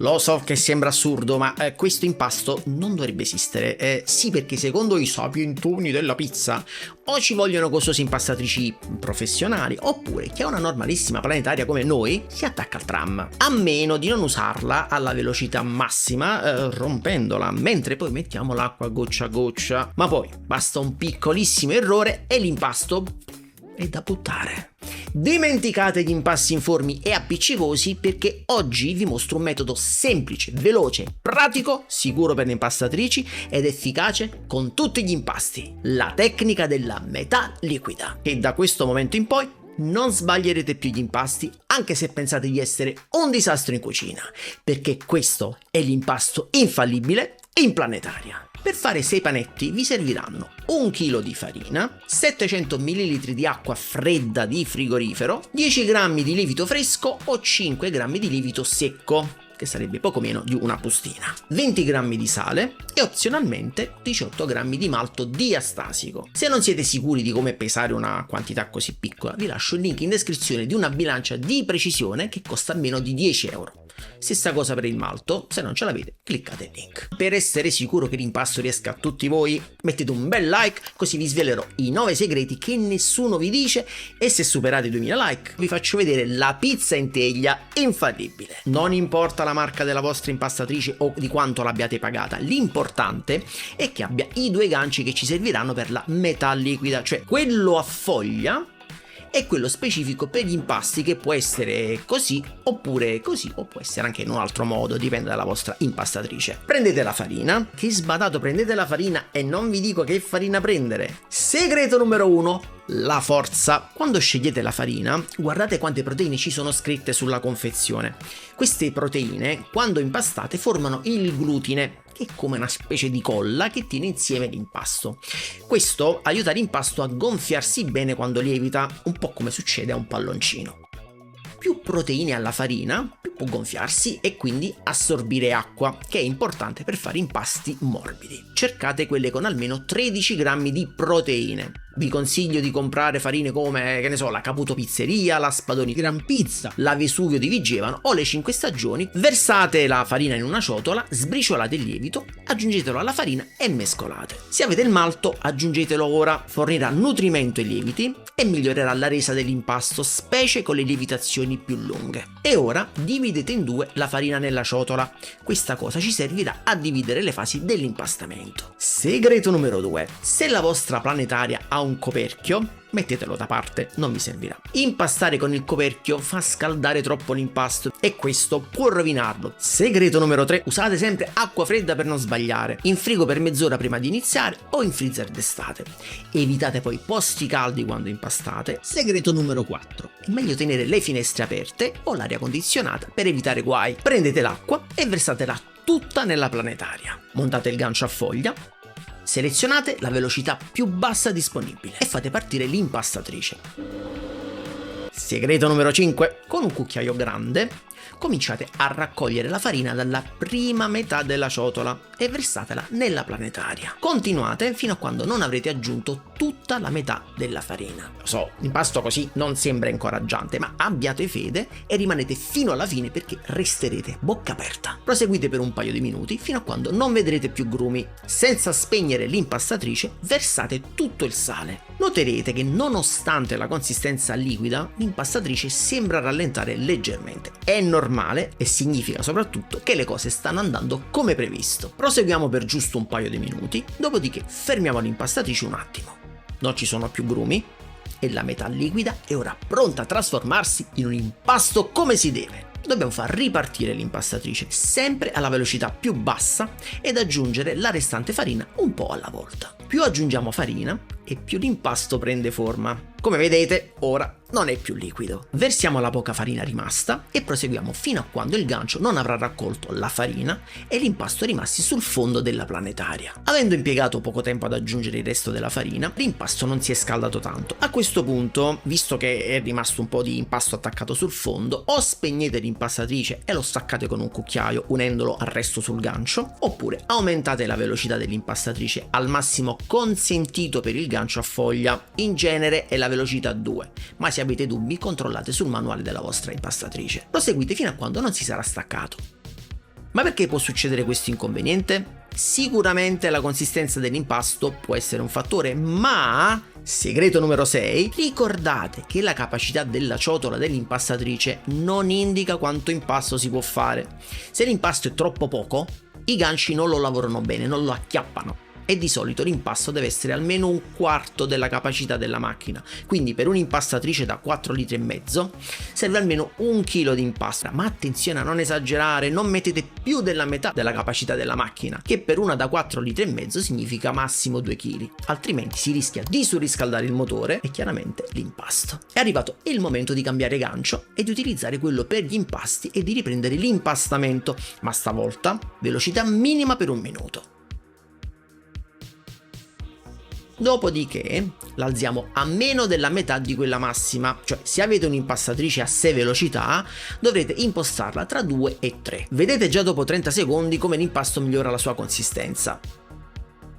Lo so che sembra assurdo, ma questo impasto non dovrebbe esistere. Sì, perché secondo i sapientoni della pizza, o ci vogliono costose impastatrici professionali, oppure chi ha una normalissima planetaria come noi si attacca al tram. A meno di non usarla alla velocità massima, rompendola, mentre poi mettiamo l'acqua goccia a goccia. Ma poi basta un piccolissimo errore e l'impasto è da buttare. Dimenticate gli impasti informi e appiccicosi, perché oggi vi mostro un metodo semplice, veloce, pratico, sicuro per le impastatrici ed efficace con tutti gli impasti. La tecnica della metà liquida. E da questo momento in poi non sbaglierete più gli impasti, anche se pensate di essere un disastro in cucina, perché questo è l'impasto infallibile in planetaria. Per fare 6 panetti vi serviranno 1 kg di farina, 700 ml di acqua fredda di frigorifero, 10 g di lievito fresco o 5 g di lievito secco, che sarebbe poco meno di una bustina, 20 g di sale e opzionalmente 18 g di malto diastasico. Se non siete sicuri di come pesare una quantità così piccola, vi lascio il link in descrizione di una bilancia di precisione che costa meno di 10 euro. Stessa cosa per il malto, se non ce l'avete cliccate il link. Per essere sicuro che l'impasto riesca a tutti voi, mettete un bel like, così vi svelerò i 9 segreti che nessuno vi dice, e se superate i 2000 like vi faccio vedere la pizza in teglia infallibile. Non importa la marca della vostra impastatrice o di quanto l'abbiate pagata, l'importante è che abbia i 2 ganci che ci serviranno per la metà liquida, cioè quello a foglia e quello specifico per gli impasti, che può essere così oppure così, o può essere anche in un altro modo, dipende dalla vostra impastatrice. Prendete la farina, che sbadato, prendete la farina e non vi dico che farina prendere. Segreto numero 1, la forza. Quando scegliete la farina, guardate quante proteine ci sono scritte sulla confezione. Queste proteine, quando impastate, formano il glutine, che è come una specie di colla che tiene insieme l'impasto. Questo aiuta l'impasto a gonfiarsi bene quando lievita, un po' come succede a un palloncino. Più proteine alla farina, più può gonfiarsi e quindi assorbire acqua, che è importante per fare impasti morbidi. Cercate quelle con almeno 13 grammi di proteine. Vi consiglio di comprare farine come, che ne so, la Caputo Pizzeria, la Spadoni Gran Pizza, la Vesuvio di Vigevano o le 5 Stagioni. Versate la farina in una ciotola, sbriciolate il lievito, aggiungetelo alla farina e mescolate. Se avete il malto, aggiungetelo ora, fornirà nutrimento ai lieviti e migliorerà la resa dell'impasto, specie con le lievitazioni più lunghe. E ora dividete in 2 la farina nella ciotola. Questa cosa ci servirà a dividere le fasi dell'impastamento. Segreto numero 2. Se la vostra planetaria ha un coperchio, mettetelo da parte, non vi servirà. Impastare con il coperchio fa scaldare troppo l'impasto e questo può rovinarlo. Segreto numero 3. Usate sempre acqua fredda per non sbagliare, in frigo per mezz'ora prima di iniziare o in freezer d'estate. Evitate poi posti caldi quando impastate. Segreto numero 4. È meglio tenere le finestre aperte o l'aria condizionata per evitare guai. Prendete l'acqua e versatela tutta nella planetaria. Montate il gancio a foglia, selezionate la velocità più bassa disponibile e fate partire l'impastatrice. Segreto numero 5. Con un cucchiaio grande cominciate a raccogliere la farina dalla prima metà della ciotola e versatela nella planetaria. Continuate fino a quando non avrete aggiunto tutta la metà della farina. Lo so, l'impasto così non sembra incoraggiante, ma abbiate fede e rimanete fino alla fine, perché resterete bocca aperta. Proseguite per un paio di minuti fino a quando non vedrete più grumi. Senza spegnere l'impastatrice, versate tutto il sale. Noterete che nonostante la consistenza liquida, l'impastatrice sembra rallentare leggermente. È normale e significa soprattutto che le cose stanno andando come previsto. Proseguiamo per giusto un paio di minuti, dopodiché fermiamo l'impastatrice un attimo. Non ci sono più grumi e la metà liquida è ora pronta a trasformarsi in un impasto come si deve. Dobbiamo far ripartire l'impastatrice sempre alla velocità più bassa ed aggiungere la restante farina un po' alla volta. Più aggiungiamo farina e più l'impasto prende forma. Come vedete, ora non è più liquido. Versiamo la poca farina rimasta e proseguiamo fino a quando il gancio non avrà raccolto la farina e l'impasto è rimasti sul fondo della planetaria. Avendo impiegato poco tempo ad aggiungere il resto della farina, l'impasto non si è scaldato tanto. A questo punto, visto che è rimasto un po' di impasto attaccato sul fondo, o spegnete l'impastatrice e lo staccate con un cucchiaio unendolo al resto sul gancio, oppure aumentate la velocità dell'impastatrice al massimo consentito per il gancio a foglia. In genere è la velocità 2, ma se avete dubbi controllate sul manuale della vostra impastatrice. Proseguite fino a quando non si sarà staccato. Ma perché può succedere questo inconveniente? Sicuramente la consistenza dell'impasto può essere un fattore, ma segreto numero 6, ricordate che la capacità della ciotola dell'impastatrice non indica quanto impasto si può fare. Se l'impasto è troppo poco, i ganci non lo lavorano bene, non lo acchiappano. E di solito l'impasto deve essere almeno un quarto della capacità della macchina, quindi per un'impastatrice da 4,5 litri serve almeno 1 chilo di impasto. Ma attenzione a non esagerare, non mettete più della metà della capacità della macchina, che per una da 4,5 litri significa massimo 2 kg, altrimenti si rischia di surriscaldare il motore e chiaramente l'impasto. È arrivato il momento di cambiare gancio e di utilizzare quello per gli impasti e di riprendere l'impastamento, ma stavolta velocità minima per 1 minuto. Dopodiché l'alziamo a meno della metà di quella massima, cioè se avete un'impastatrice a 6 velocità dovrete impostarla tra 2 e 3. Vedete già dopo 30 secondi come l'impasto migliora la sua consistenza.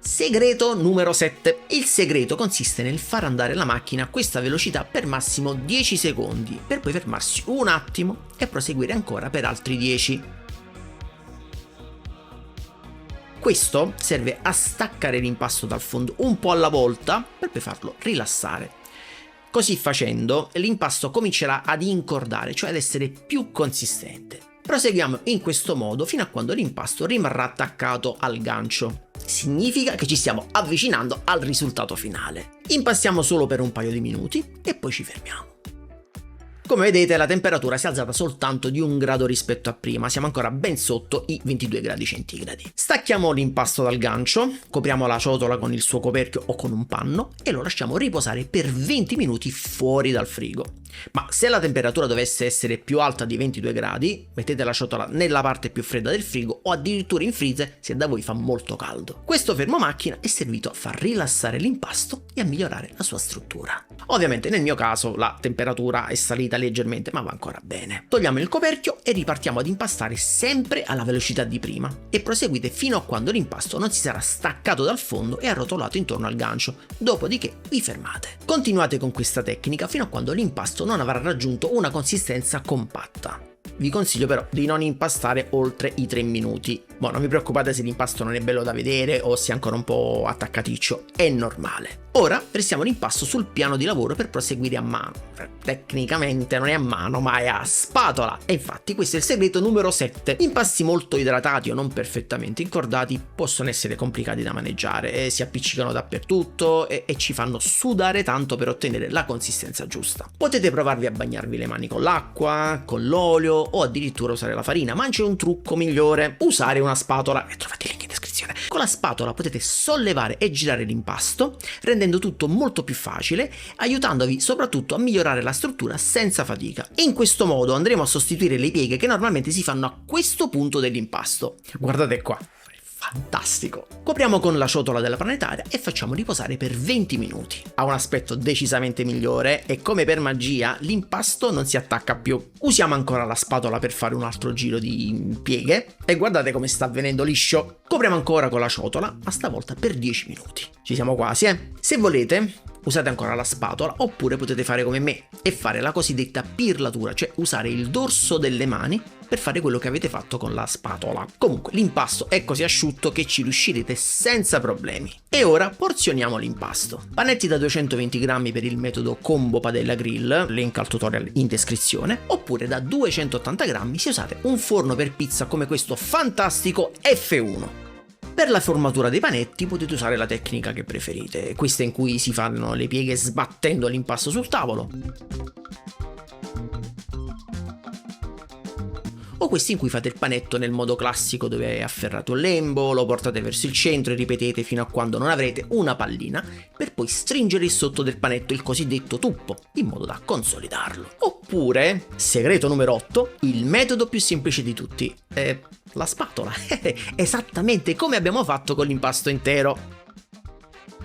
Segreto numero 7. Il segreto consiste nel far andare la macchina a questa velocità per massimo 10 secondi, per poi fermarsi un attimo e proseguire ancora per altri 10. Questo serve a staccare l'impasto dal fondo un po' alla volta per poi farlo rilassare. Così facendo l'impasto comincerà ad incordare, cioè ad essere più consistente. Proseguiamo in questo modo fino a quando l'impasto rimarrà attaccato al gancio. Significa che ci stiamo avvicinando al risultato finale. Impastiamo solo per un paio di minuti e poi ci fermiamo. Come vedete la temperatura si è alzata soltanto di 1 grado rispetto a prima, siamo ancora ben sotto i 22 gradi centigradi. Stacchiamo l'impasto dal gancio, copriamo la ciotola con il suo coperchio o con un panno e lo lasciamo riposare per 20 minuti fuori dal frigo. Ma se la temperatura dovesse essere più alta di 22 gradi, mettete la ciotola nella parte più fredda del frigo o addirittura in freezer se da voi fa molto caldo. Questo fermomacchina è servito a far rilassare l'impasto e a migliorare la sua struttura. Ovviamente nel mio caso la temperatura è salita leggermente, ma va ancora bene. Togliamo il coperchio e ripartiamo ad impastare sempre alla velocità di prima e proseguite fino a quando l'impasto non si sarà staccato dal fondo e arrotolato intorno al gancio, dopodiché vi fermate. Continuate con questa tecnica fino a quando l'impasto non avrà raggiunto una consistenza compatta. Vi consiglio però di non impastare oltre i 3 minuti. Non vi preoccupate se l'impasto non è bello da vedere o se è ancora un po' attaccaticcio, è normale. Ora versiamo l'impasto sul piano di lavoro per proseguire a mano. Tecnicamente non è a mano ma è a spatola e infatti questo è il segreto numero 7. Impasti molto idratati o non perfettamente incordati possono essere complicati da maneggiare, si appiccicano dappertutto e ci fanno sudare tanto per ottenere la consistenza giusta. Potete provarvi a bagnarvi le mani con l'acqua, con l'olio o addirittura usare la farina, ma c'è un trucco migliore: usare una spatola, e trovate il link in descrizione. Con la spatola potete sollevare e girare l'impasto, rendendo tutto molto più facile, aiutandovi soprattutto a migliorare la struttura senza fatica. In questo modo andremo a sostituire le pieghe che normalmente si fanno a questo punto dell'impasto. Guardate qua. Fantastico! Copriamo con la ciotola della planetaria e facciamo riposare per 20 minuti. Ha un aspetto decisamente migliore e come per magia l'impasto non si attacca più. Usiamo ancora la spatola per fare un altro giro di pieghe e guardate come sta avvenendo liscio. Copriamo ancora con la ciotola, ma stavolta per 10 minuti. Ci siamo quasi, eh? Se volete usate ancora la spatola oppure potete fare come me e fare la cosiddetta pirlatura, cioè usare il dorso delle mani per fare quello che avete fatto con la spatola. Comunque l'impasto è così asciutto che ci riuscirete senza problemi. E ora porzioniamo l'impasto. Panetti da 220 grammi per il metodo combo padella grill, link al tutorial in descrizione, oppure da 280 grammi se usate un forno per pizza come questo fantastico F1. Per la formatura dei panetti potete usare la tecnica che preferite, questa in cui si fanno le pieghe sbattendo l'impasto sul tavolo, o questi in cui fate il panetto nel modo classico dove afferrate un lembo, lo portate verso il centro e ripetete fino a quando non avrete una pallina, per poi stringere il sotto del panetto, il cosiddetto tuppo, in modo da consolidarlo. Oppure, segreto numero 8, il metodo più semplice di tutti, la spatola, esattamente come abbiamo fatto con l'impasto intero.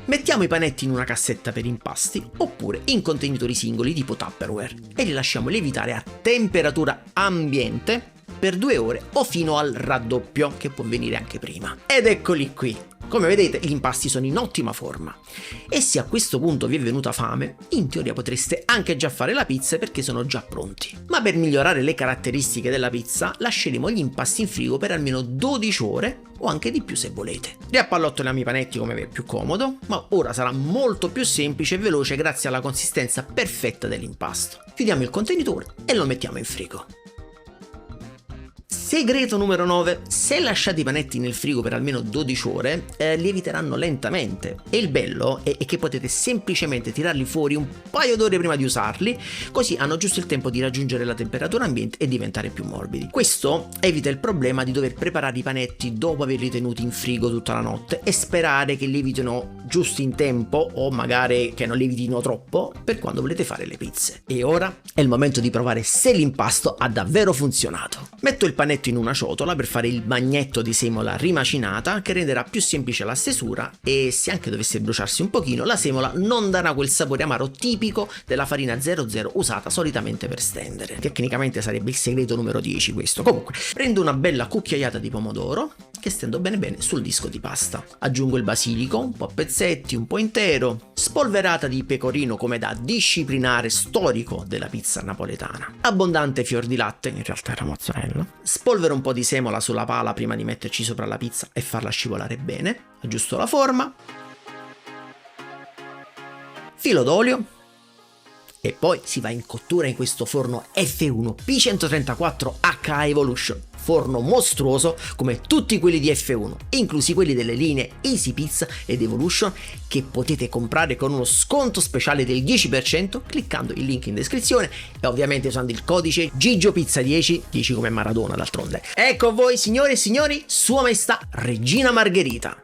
Mettiamo i panetti in una cassetta per impasti oppure in contenitori singoli tipo Tupperware e li lasciamo lievitare a temperatura ambiente per 2 ore o fino al raddoppio, che può avvenire anche prima. Ed eccoli qui, Come vedete gli impasti sono in ottima forma e se a questo punto vi è venuta fame, in teoria potreste anche già fare la pizza perché sono già pronti. Ma per migliorare le caratteristiche della pizza lasceremo gli impasti in frigo per almeno 12 ore o anche di più se volete. Riappallottoliamo i panetti come vi è più comodo, ma ora sarà molto più semplice e veloce grazie alla consistenza perfetta dell'impasto. Chiudiamo il contenitore e lo mettiamo in frigo. Segreto numero 9. Se lasciate i panetti nel frigo per almeno 12 ore, lieviteranno lentamente. E il bello è che potete semplicemente tirarli fuori un paio d'ore prima di usarli, così hanno giusto il tempo di raggiungere la temperatura ambiente e diventare più morbidi. Questo evita il problema di dover preparare i panetti dopo averli tenuti in frigo tutta la notte e sperare che lievitino giusto in tempo o magari che non lievitino troppo per quando volete fare le pizze. E ora è il momento di provare se l'impasto ha davvero funzionato. Metto il panetto in una ciotola per fare il bagnetto di semola rimacinata che renderà più semplice la stesura e se anche dovesse bruciarsi un pochino la semola non darà quel sapore amaro tipico della farina 00 usata solitamente per stendere. Tecnicamente sarebbe il segreto numero 10 questo. Comunque prendo una bella cucchiaiata di pomodoro che stendo bene sul disco di pasta. Aggiungo il basilico, un po' a pezzetti, un po' intero, spolverata di pecorino come da disciplinare storico della pizza napoletana, abbondante fior di latte, in realtà era mozzarella, spolvero un po' di semola sulla pala prima di metterci sopra la pizza e farla scivolare bene, aggiusto la forma, filo d'olio e poi si va in cottura in questo forno F1 P134H Evolution. Forno mostruoso come tutti quelli di F1, inclusi quelli delle linee Easy Pizza ed Evolution che potete comprare con uno sconto speciale del 10% cliccando il link in descrizione e ovviamente usando il codice GIGIOPIZZA10, 10 come Maradona d'altronde. Ecco a voi signore e signori, Sua Maestà Regina Margherita.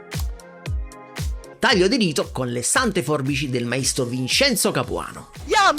Taglio di rito con le sante forbici del maestro Vincenzo Capuano.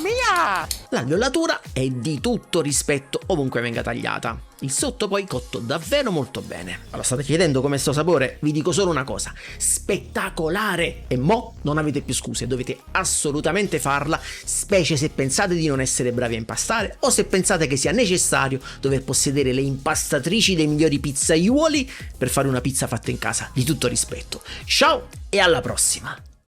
Mia! L'alveolatura è di tutto rispetto ovunque venga tagliata. Il sotto poi cotto davvero molto bene. Allora state chiedendo com'è sto sapore? Vi dico solo una cosa: spettacolare! E mo non avete più scuse, dovete assolutamente farla, specie se pensate di non essere bravi a impastare o se pensate che sia necessario dover possedere le impastatrici dei migliori pizzaiuoli per fare una pizza fatta in casa. Di tutto rispetto. Ciao e alla prossima!